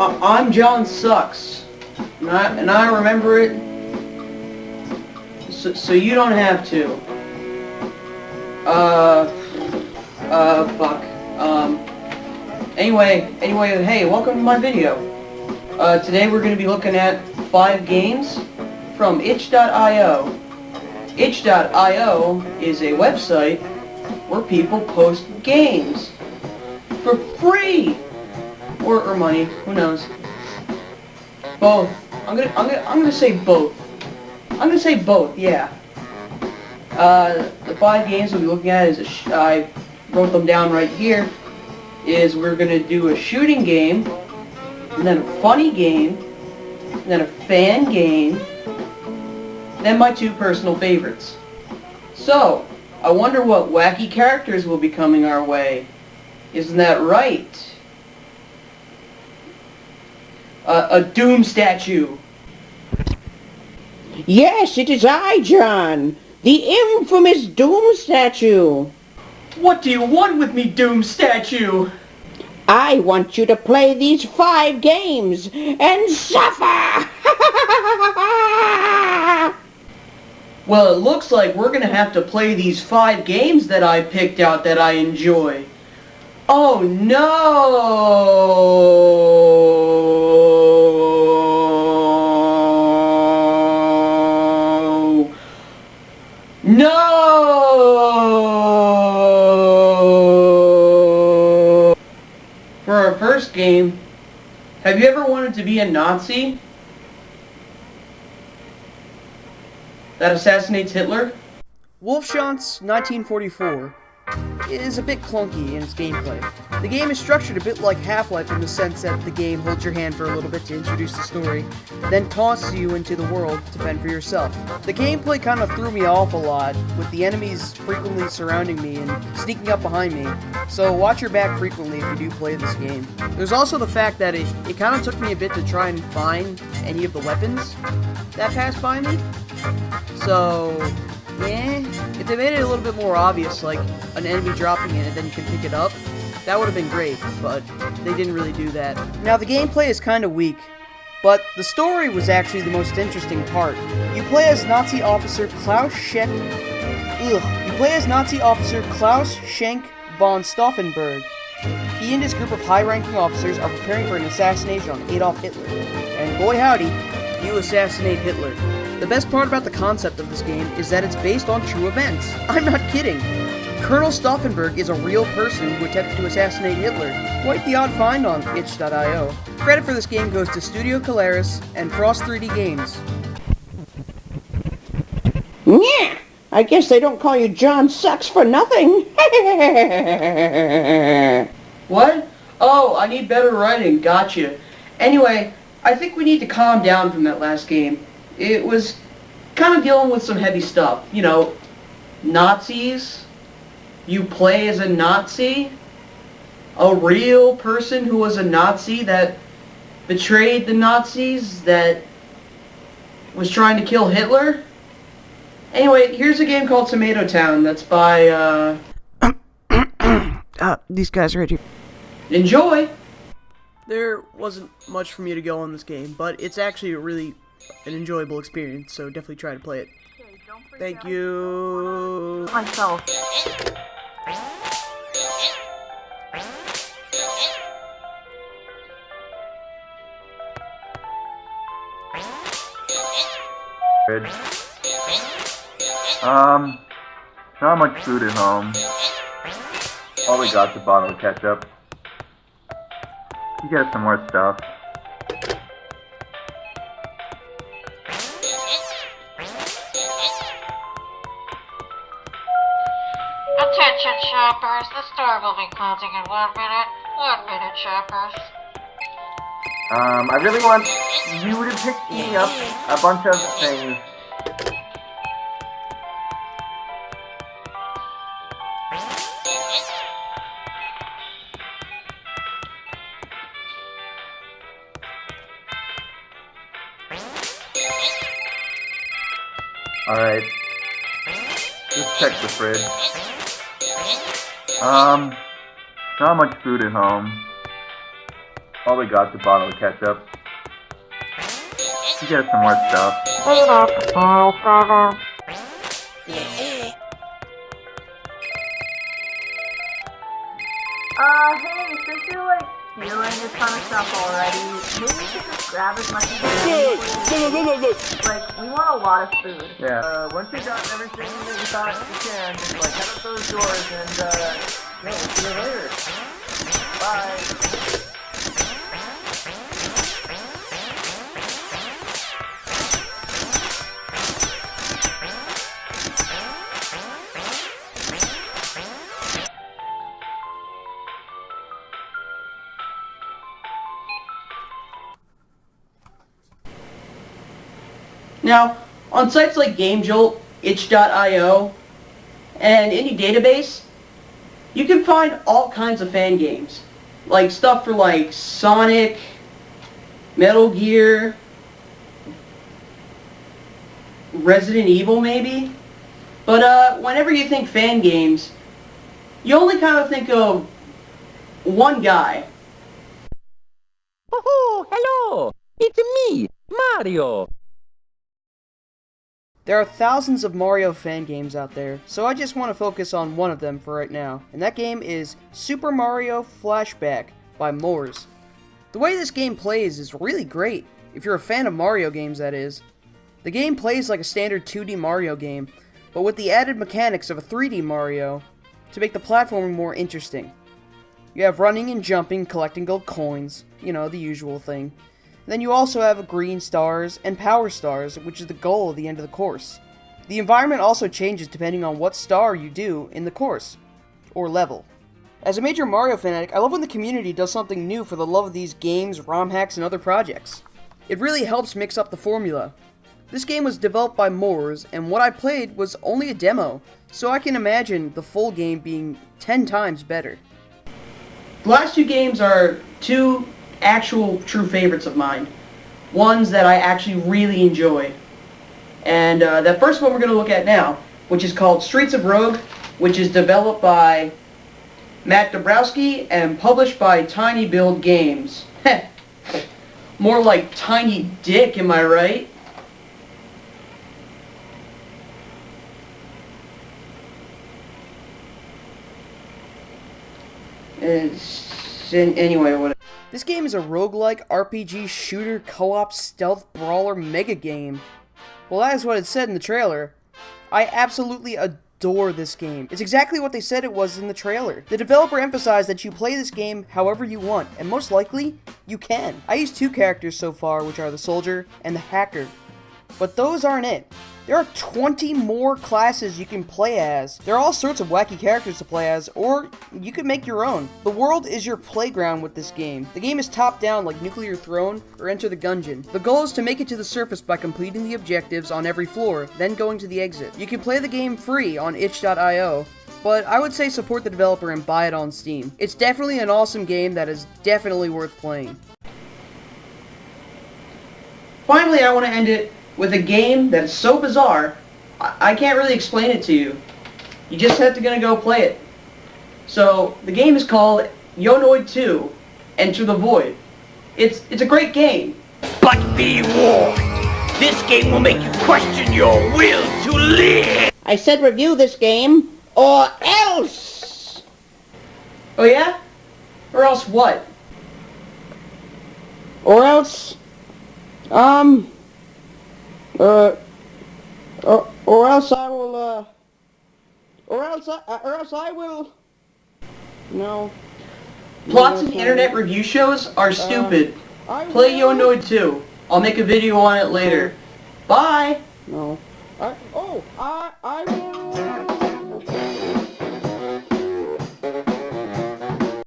I'm John Sucks, and I remember it, so you don't have to. Fuck. Anyway, hey, welcome to my video. Today we're going to be looking at 5 games from itch.io. Itch.io is a website where people post games for free, or money, who knows. Both. I'm gonna say both. I'm gonna say both, yeah. The 5 games we'll be looking at is I wrote them down right here. Is we're gonna do a shooting game, and then a funny game, and then a fan game, and then my 2 personal favorites. So, I wonder what wacky characters will be coming our way. Isn't that right? A Doom statue. Yes, it is I, John. The infamous Doom statue. What do you want with me, Doom statue? I want you to play these 5 games and suffer! Well, it looks like we're gonna have to play these 5 games that I picked out that I enjoy. Oh no! No! For our first game, have you ever wanted to be a Nazi that assassinates Hitler? Wolfschanz 1944 is a bit clunky in its gameplay. The game is structured a bit like Half-Life in the sense that the game holds your hand for a little bit to introduce the story, then tosses you into the world to fend for yourself. The gameplay kind of threw me off a lot, with the enemies frequently surrounding me and sneaking up behind me, so watch your back frequently if you do play this game. There's also the fact that it kind of took me a bit to try and find any of the weapons that passed by me, so yeah, if they made it a little bit more obvious, like an enemy dropping it and then you can pick it up, that would have been great, but they didn't really do that. Now, the gameplay is kind of weak, but the story was actually the most interesting part. You play as Nazi officer Klaus Schenk von Stauffenberg. He and his group of high-ranking officers are preparing for an assassination on Adolf Hitler. And boy howdy, you assassinate Hitler. The best part about the concept of this game is that it's based on true events. I'm not kidding. Colonel Stauffenberg is a real person who attempted to assassinate Hitler. Quite the odd find on itch.io. Credit for this game goes to Studio Calaris and Frost 3D Games. Yeah, I guess they don't call you John Sucks for nothing. What? Oh, I need better writing, gotcha. Anyway, I think we need to calm down from that last game. It was kind of dealing with some heavy stuff. You know, Nazis. You play as a Nazi. A real person who was a Nazi that betrayed the Nazis, that was trying to kill Hitler. Anyway, here's a game called Tomato Town that's by, these guys right here. Enjoy! There wasn't much for me to go on this game, but it's actually an enjoyable experience, so definitely try to play it. Thank you. Myself. Not much food at home. All we got's a bottle of ketchup. You get some more stuff. Attention shoppers, the store will be closing in 1 minute. 1 minute, shoppers. I really want you to pick me up a bunch of things. Alright. Just check the fridge. Not much food at home. All we got's a bottle of ketchup. You get some more stuff. Clean up, small brother. Hey, since you're like stealing a ton of stuff already, maybe we should just grab as much as you can. Like, we want a lot of food. Yeah. Once you've gotten everything that you thought you can, just like head up those doors and yeah, we'll see you later. Bye. Now, on sites like GameJolt, itch.io, and any database, you can find all kinds of fan games. Like stuff for like Sonic, Metal Gear, Resident Evil maybe. But whenever you think fan games, you only kind of think of one guy. Oh, hello! It's me, Mario! There are thousands of Mario fan games out there, so I just want to focus on one of them for right now, and that game is Super Mario Flashback by Moores. The way this game plays is really great, if you're a fan of Mario games that is. The game plays like a standard 2D Mario game, but with the added mechanics of a 3D Mario to make the platforming more interesting. You have running and jumping, collecting gold coins, you know, the usual thing. Then you also have green stars and power stars, which is the goal at the end of the course. The environment also changes depending on what star you do in the course, or level. As a major Mario fanatic, I love when the community does something new for the love of these games, ROM hacks, and other projects. It really helps mix up the formula. This game was developed by Moores, and what I played was only a demo, so I can imagine the full game being 10 times better. The last two games are two actual true favorites of mine. Ones that I actually really enjoy. And that first one we're going to look at now, which is called Streets of Rogue, which is developed by Matt Dabrowski and published by Tiny Build Games. More like Tiny Dick, am I right? Anyway, whatever. This game is a roguelike RPG shooter co-op stealth brawler mega game. Well, that is what it said in the trailer. I absolutely adore this game. It's exactly what they said it was in the trailer. The developer emphasized that you play this game however you want, and most likely, you can. I used two characters so far, which are the soldier and the hacker. But those aren't it. There are 20 more classes you can play as. There are all sorts of wacky characters to play as, or you can make your own. The world is your playground with this game. The game is top-down like Nuclear Throne or Enter the Gungeon. The goal is to make it to the surface by completing the objectives on every floor, then going to the exit. You can play the game free on itch.io, but I would say support the developer and buy it on Steam. It's definitely an awesome game that is definitely worth playing. Finally, I want to end it with a game that's so bizarre, I can't really explain it to you. You just have to go play it. So, the game is called YoNoi 2, Enter the Void. It's a great game. But be warned, this game will make you question your will to live. I said review this game, or else. Oh yeah? Or else what? Or else, or else I will, or else I will, no. Plots and internet review shows are stupid. Play YoNoi 2. I'll make a video on it later. Bye! No. I will...